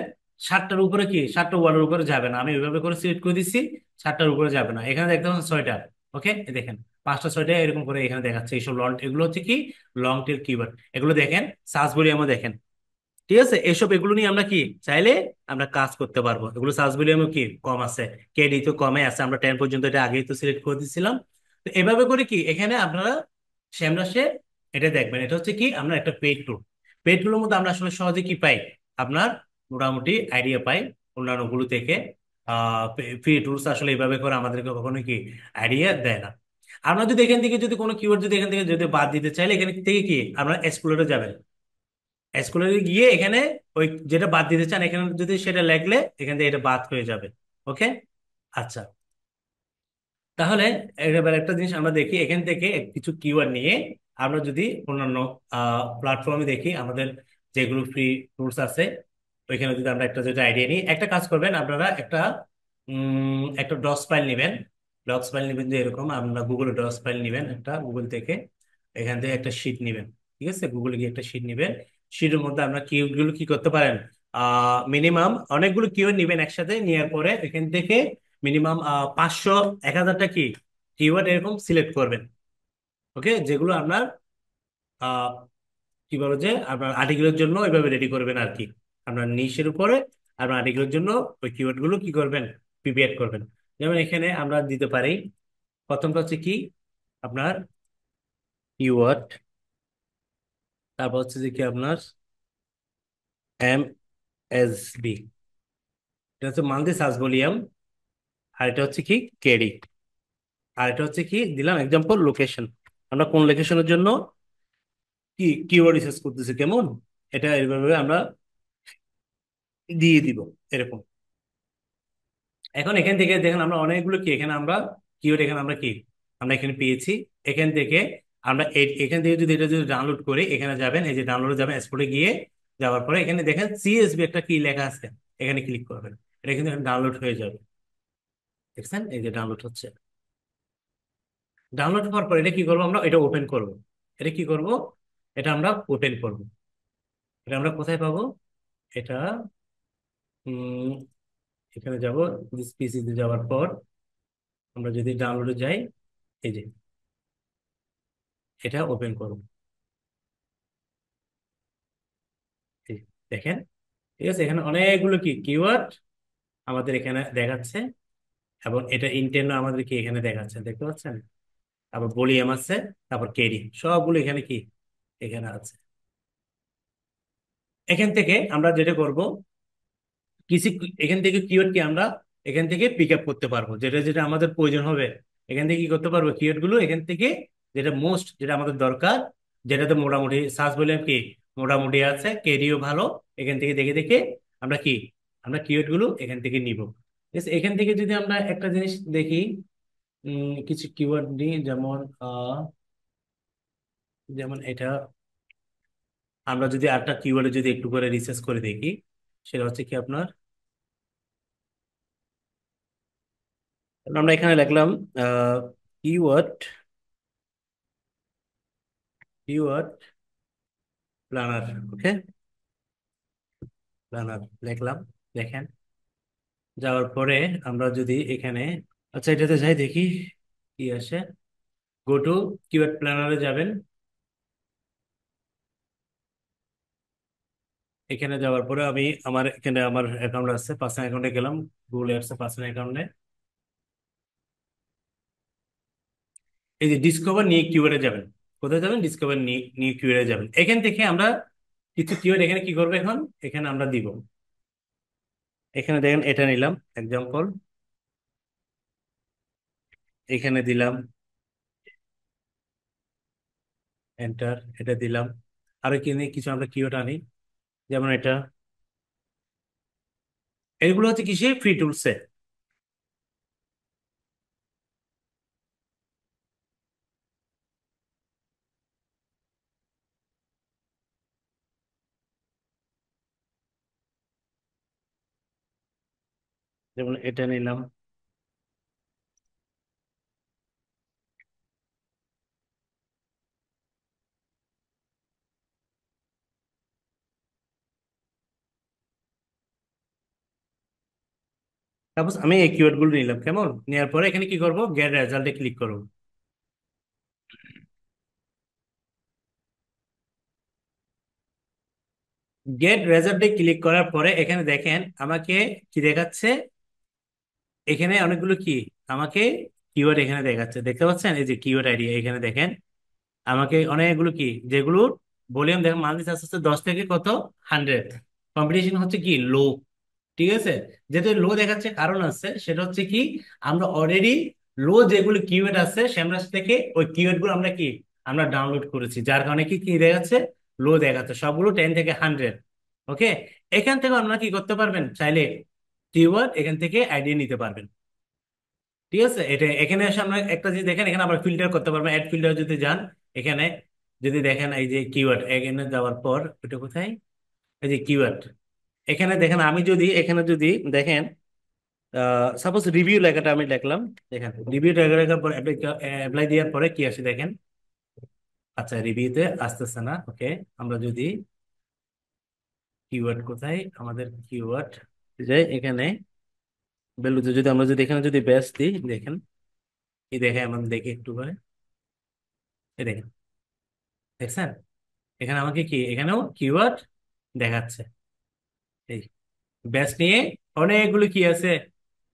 7টার উপরে কি, 7টা ওয়ার্ডের উপরে যাবে না, আমি ওইভাবে করে সিলেক্ট করে দিচ্ছি। 7টার উপরে যাবে না, এখানে দেখতে পাচ্ছেন 6টা। ওকে, দেখেন 5টা 6টা এরকম করে এখানে দেখাচ্ছে। এইসব লং, এগুলো হচ্ছে কি লং টেল কিওয়ার্ড। এগুলো দেখেন, সার্চ ভলিউমও দেখেন। ঠিক আছে, এসব এগুলো নিয়ে আমরা কি চাইলে আমরা কাজ করতে পারবো। এগুলো সার্চ ভলিউমও কি কম আছে, কেডি তো কমে আছে, আমরা 10 পর্যন্ত এটা আগেই তো সিলেক্ট করে দিচ্ছিলাম। তো এভাবে করে কি এখানে আপনারা সেমরাসে এটা দেখবেন। এটা হচ্ছে কি আমরা একটা পেড টুল। পেড টুলের মধ্যে আমরা আসলে সহজে কি পাই, আপনার মোটামুটি আইডিয়া পাই অন্যান্য গুলো থেকে। ফ্রি টুলস আসলে এইভাবে করে আমাদেরকে কখনো কি আইডিয়া দেয় না। আমরা যদি এখান থেকে যদি কোনো কিওয়ার্ড যদি এখান থেকে যদি বাদ দিতে চাইলে, এখান থেকে কি আমরা এক্সপ্লোরে যাবেন। স্কুলে গিয়ে এখানে ওই যেটা বাদ দিতে চান এখানে যদি সেটা লেখলে এখান থেকে এটা বাদ হয়ে যাবে। ওকে। আচ্ছা, তাহলে এবার একটা জিনিস আমরা দেখি, এখান থেকে কিছু কিওয়ার্ড নিয়ে আমরা যদি অন্যান্য প্ল্যাটফর্মে দেখি, আমাদের যেগুলো ফ্রি টুলস আছে ওইখানে যদি আমরা একটা যেটা আইডিয়া নিই, একটা কাজ করবেন আপনারা, একটা ডস ফাইল নেবেন। ডস ফাইল নেবেন যে এরকম, আমরা গুগলে ডস ফাইল নেবেন একটা, গুগল থেকে এখান থেকে একটা শিট নেবেন। ঠিক আছে, গুগলে গিয়ে একটা শিট নেবেন। শিটের মধ্যে আমরা কিওয়ার্ড গুলো কি করতে পারেন, মিনিমাম অনেকগুলো কিওয়ার্ড নেবেন একসাথে, নেওয়ার পরে এখান থেকে মিনিমাম 500 1000টা কি কিওয়ার্ড এরকম সিলেক্ট করবেন। ওকে, যেগুলো আপনার আহ, কি বলো যে আপনার আর্টিকেলের জন্য ওইভাবে রেডি করবেন আর কি, আপনার নিশের উপরে আপনার আর্টিকেলের জন্য ওই কিওয়ার্ড গুলো কি করবেন, প্রিপেয়ার করবেন। যেমন এখানে আমরা দিতে পারি, প্রথমটা হচ্ছে কি আপনার কিওয়ার্ড, তারপর হচ্ছে যে কি আপনার MSB, এটা হচ্ছে মাল্টি সার্চ ভলিউম। আর এটা হচ্ছে কি কেডি। আর এটা হচ্ছে কি দিলাম এক্সাম্পল লোকেশন, আমরা কোন লোকেশনের জন্য কি কিওয়ার্ড রিসার্চ করতেছি, কেমন এটা এইভাবে আমরা দিয়ে দিব এরকম। এখন এখান থেকে দেখেন আমরা অনেকগুলো কি এখানে আমরা কিওয়ার্ড এখানে আমরা কি আমরা এখানে পেয়েছি। এখান থেকে আমরা এখান থেকে যদি এটা যদি ডাউনলোড করি, এখানে যাবেন, এই যে ডাউনলোড যাবেন, এক্সপোর্টে গিয়ে যাওয়ার পরে এখানে দেখেন সিএসবি একটা কি লেখা আছে, এখানে ক্লিক করবেন। এটা কিন্তু ডাউনলোড হয়ে যাবে, দেখছেন এই যে ডাউনলোড হচ্ছে। ডাউনলোড হওয়ার পর এটা কি করবো, আমরা এটা ওপেন করব। এটা কি করব, এটা আমরা ওপেন করব। এটা আমরা কোথায় পাবো, এটা উম এখানে যাব, দিস পিসিতে যাওয়ার পর আমরা যদি ডাউনলোডে যাই, এই যে এটা ওপেন করব। এই যে, দেখেন, ঠিক আছে, এখানে অনেকগুলো কি কিওয়ার্ড আমাদের এখানে দেখাচ্ছে। এবং এটা ইন্টেনও আমাদের কি এখানে দেখাচ্ছে, দেখতে পাচ্ছেন। তারপর ভলিউম আছে, তারপর কেডি, সবগুলো এখানে কি এখানে আছে। এখান থেকে আমরা যেটা করব, কিছু এখান থেকে কিওয়ার্ড কি আমরা এখান থেকে পিক আপ করতে পারবো, যেটা যেটা আমাদের প্রয়োজন হবে। এখান থেকে কি করতে পারবো, কিওয়ার্ড গুলো এখান থেকে যেটা মোস্ট, যেটা আমাদের দরকার, যেটাতে মোটামুটি সার্চ ভলিউম কি মোটামুটি আছে, কেরিও ভালো, এখান থেকে দেখে দেখে আমরা কি আমরা কিওয়ার্ড গুলো এখান থেকে নিব। ঠিক আছে, এখান থেকে যদি আমরা একটা জিনিস দেখি, কিছু কিওয়ার্ড নিই, যেমন যেমন এটা আমরা যদি আরেকটা কিওয়ার্ডে যদি একটু করে রিসার্চ করে দেখি, সেটা হচ্ছে কি আপনার, আমরা এখানে লিখলাম কিওয়ার্ড, কিওয়ার্ড প্ল্যানার। ওকে, প্ল্যানার লিখলাম। দেখেন, যাওয়ার পরে আমরা যদি এখানে, আচ্ছা এটাতে যাই দেখি কি আসে। গো টু কিওয়ার্ড প্ল্যানারে যাবেন। এখানে যাওয়ার পরে আমি আমার এখানে আমার অ্যাকাউন্ট আছে, পার্সোনাল অ্যাকাউন্টে গেলাম, গুগল অ্যাপস পার্সোনাল অ্যাকাউন্টে। এই যে ডিসকভার নিউ কিওয়ার্ডে যাবেন। কোথায় যাবেন? ডিসকভার নিউ নিউ কিওয়ার্ডে যাবেন। এখান থেকে আমরা কিছু কিওয়ার্ড এখানে কি করবো এখন, এখানে আমরা দিব। এখানে দেখেন এটা নিলাম এক্সাম্পল, এখানে দিলাম এন্টার, এটা দিলাম। আরো কিছু আমরা কিওয়ার্ড আনি, যেমন এটা। এগুলো হচ্ছে কিসে, ফ্রি টুলসে। যেমন এটা নিলাম। সাপোজ আমি এই কিওয়ার্ড গুলো নিলাম, কেমন নেওয়ার পরে এখানে কি করব, গেট রেজাল্টে ক্লিক করব। গেট রেজাল্টে ক্লিক করার পরে এখানে দেখেন আমাকে কি দেখাচ্ছে, এখানে অনেকগুলো কি আমাকে কিওয়ার্ড এখানে দেখাচ্ছে, দেখতে পাচ্ছেন? এই যে কিওয়ার্ড আইডি এখানে দেখেন আমাকে অনেকগুলো কি, যেগুলো ভলিউম দেখেন মাল্টি চার্জ হচ্ছে 10 থেকে কত, 100। কম্পিটিশন হচ্ছে কি লো। ঠিক আছে, যেহেতু লো দেখাচ্ছে কারণ আছে, সেটা হচ্ছে কি আমরা অলরেডি লো যেগুলো কিওয়ার্ড আছে সেমরাস থেকে ওই কিওয়ার্ড গুলো আমরা কি আমরা ডাউনলোড করেছি, যার কারণে কি কি দেখাচ্ছে, লো দেখাচ্ছে সবগুলো 10 থেকে 100। ওকে, এখান থেকে আপনারা কি করতে পারবেন, চাইলে কিওয়ার্ড এখান থেকে আইডিয়া নিতে পারবেন। ঠিক আছে, এটা এখানে এসে আমরা একটা জিনিস দেখেন, এখানে আবার ফিল্টার করতে পারবেন। অ্যাড ফিল্টার যদি যান এখানে, যদি দেখেন এই যে কিওয়ার্ড, এখানে যাওয়ার পর ওটা কোথায়, এই যে কিওয়ার্ড, এখানে দেখেন আমি যদি এখানে যদি দেখেন, সাপোজ রিভিউ লেখাটা আমি লিখলাম। দেখেন রিভিউ লেখার পর অ্যাপ্লাই দেওয়ার পরে কি আসে দেখেন। আচ্ছা রিভিউতে আসতেছে না। ওকে, আমরা যদি কিওয়ার্ড কোথায়, আমাদের কিওয়ার্ড যে এখানে ভ্যালুতে যদি আমরা যদি এখানে যদি ব্যাস দিই, দেখেন এই দেখে আমাদের দেখি একটু করে, এই দেখেন, দেখছেন? এখানে আমাকে কি এখানেও কিওয়ার্ড দেখাচ্ছে। এই ব্যাস নিয়ে অনেকগুলো কি আছে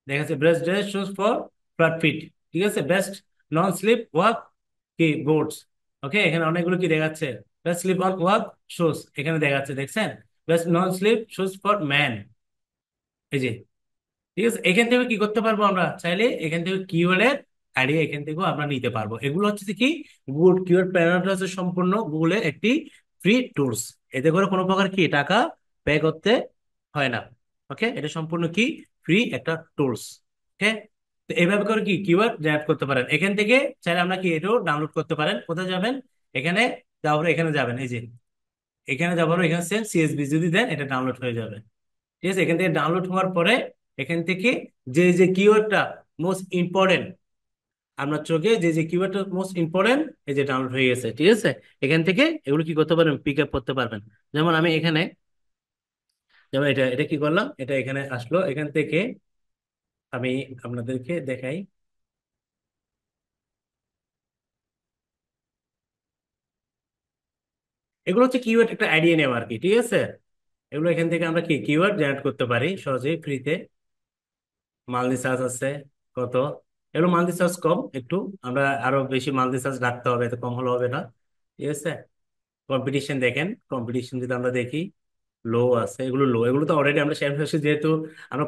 দেখাচ্ছে, best dress shoes for flat feet. ঠিক আছে, best non slip walk key boards. Okay, এখানে অনেকগুলো কি দেখাচ্ছে, best slip on walk shoes এখানে দেখাচ্ছে, দেখছেন? Best non slip shoes for man. এই যে, ঠিক আছে, এখান থেকে কি করতে পারবো আমরা, চাইলে এখান থেকে কিওয়ার্ডের আইডিয়া এখান থেকেও আমরা নিতে পারবো। এগুলো হচ্ছে কি গুগল কিওয়ার্ড প্ল্যানারটা হচ্ছে সম্পূর্ণ গুগলের একটি ফ্রি টুলস। এতে করে কোনো প্রকার কি টাকা পে করতে হয় না। ওকে, এটা সম্পূর্ণ কি ফ্রি একটা টুলস। ওকে, তো এইভাবে করে কি কিওয়ার্ড জেনারেট করতে পারেন এখান থেকে। চাইলে আমরা কি এটাও ডাউনলোড করতে পারেন। কোথায় যাবেন, এখানে তারপরে এখানে যাবেন, এই যে এখানে যাবার এখানে সিএসবি যদি দেন এটা ডাউনলোড হয়ে যাবে। ঠিক আছে, এখান থেকে ডাউনলোড হওয়ার পরে এখান থেকে যে যে কিওয়ার্ডটা মোস্ট ইম্পর্টেন্ট, আপনার চোখে যে যে কিওয়ার্ডটা মোস্ট ইম্পর্টেন্ট, এই যে ডাউনলোড হয়ে গেছে। ঠিক আছে, এখান থেকে এগুলো কি করতে পারবেন, পিক আপ করতে পারবেন। যেমন আমি এখানে, যেমন এটা এটা কি করলাম, এটা এখানে আসলো, এখান থেকে আমি আপনাদেরকে দেখাই। এগুলো হচ্ছে কিওয়ার্ড একটা আইডিয়া নেওয়া আর কি। ঠিক আছে, এগুলো এখান থেকে আমরা কি কিওয়ার্ড জেনারেট করতে পারি সহজেই ফ্রিতে। মাল্টি চার্জ আছে কত, এগুলো মাল্টি চার্জ কম একটু, আমরা আরো বেশি মাল্টি চার্জ রাখতে হবে, এত কম হলে হবে না। ঠিক আছে, কম্পিটিশন দেখেন, কম্পিটিশন যদি আমরা দেখি লো আছে, এগুলো লো, এগুলো তো অলরেডি আমরা শেয়ার হয়েছে, যেহেতু আমরা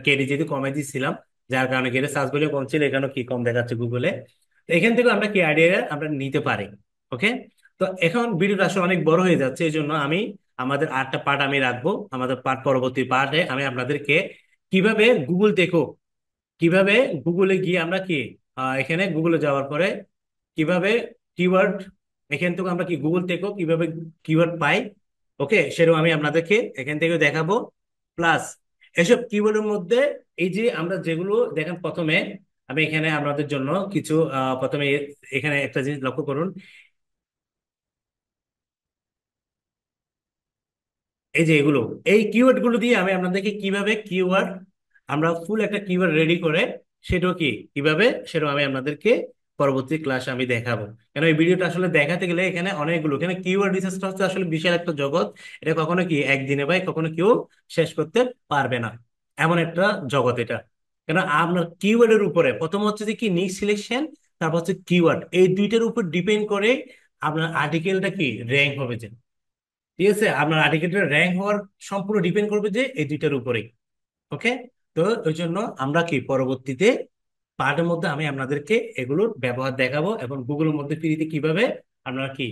কেডি যেহেতু কমে দিচ্ছিলাম, যার কারণে কেটে সার্চ ভ্যালু কম ছিল, এখানে কি কম দেখাচ্ছে গুগলে। তো এখান থেকে আমরা কি আইডিয়া আমরা নিতে পারি। ওকে, তো এখন ভিডিওটা আসলে অনেক বড় হয়ে যাচ্ছে, এই জন্য আমি আমাদের আটটা পার্ট আমি রাখবো। আমাদের পার্ট পরবর্তী পার্টে আমি আপনাদেরকে কিভাবে গুগল দেখো, কিভাবে গুগলে গিয়ে আমরা কি এখানে গুগলে যাওয়ার পরে কিভাবে কিওয়ার্ড এখান থেকে আমরা কি গুগল থেকেও কিভাবে কিওয়ার্ড পাই, ওকে, সেটাও আমি আপনাদেরকে এখান থেকে দেখাবো। প্লাস এসব কিওয়ার্ডের মধ্যে এই যে আমরা যেগুলো দেখেন প্রথমে, আমি এখানে আপনাদের জন্য কিছু প্রথমে এখানে একটা জিনিস লক্ষ্য করুন। এই যে এগুলো, এই কিওয়ার্ড গুলো দিয়ে আমি আপনাদেরকে কিভাবে কিওয়ার্ড, আমরা ফুল একটা কিওয়ার্ড রেডি করে সেটাও কিভাবে সেটাও আমি আপনাদেরকে পরবর্তী ক্লাসে আমি দেখাবো। কেন এই ভিডিওটা আসলে দেখাতে গেলে এখানে অনেকগুলো, এখানে কিওয়ার্ড রিসার্চটা হচ্ছে আসলে বিশাল একটা জগৎ। এটা কখনো কি একদিনে ভাই কখনো কেউ শেষ করতে পারবে না, এমন একটা জগৎ এটা। কেন আপনার কিওয়ার্ডের উপরে প্রথম হচ্ছে যে কি নিশ সিলেকশন, তারপর হচ্ছে কিওয়ার্ড, এই দুইটার উপর ডিপেন্ড করে আপনার আর্টিকেলটা কি র্যাঙ্ক হবে যে। ঠিক আছে, আপনার আর্টিকেলটা র্যাঙ্ক হওয়ার সম্পূর্ণ ডিপেন্ড করবে যে এই দুইটার উপরেই। ওকে, তো ওই জন্য আমরা কি পরবর্তীতে পার্টের মধ্যে আমি আপনাদেরকে এগুলোর ব্যবহার দেখাবো, এবং গুগলের মধ্যে ফ্রিতে কিভাবে আপনারা কি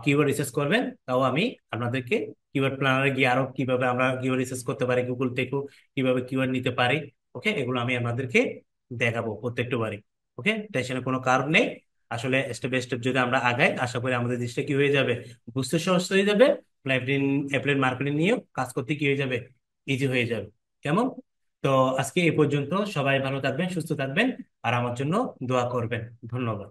কিওয়ার্ড রিসার্চ করবেন তাও আমি আপনাদেরকে, কিওয়ার্ড প্ল্যানারে গিয়ে আরো কিভাবে আমরা কিওয়ার্ড রিসার্চ করতে পারি, গুগল থেকেও কিভাবে কিওয়ার্ড নিতে পারি, ওকে, এগুলো আমি আপনাদেরকে দেখাবো প্রত্যেকটা বারে। ওকে, টেনশনের কোনো কারণ নেই। আসলে স্টেপ বাই স্টেপ যদি আমরা আগাই, আশা করি আমাদের জিনিসটা কি হয়ে যাবে, বুঝতে সহজ হয়ে যাবে। অ্যাপ্লাইড মার্কেটিং নিয়েও কাজ করতে কি হয়ে যাবে, ইজি হয়ে যাবে। কেমন? তো আজকে এই পর্যন্ত, সবাই ভালো থাকবেন, সুস্থ থাকবেন, আর আমার জন্য দোয়া করবেন। ধন্যবাদ।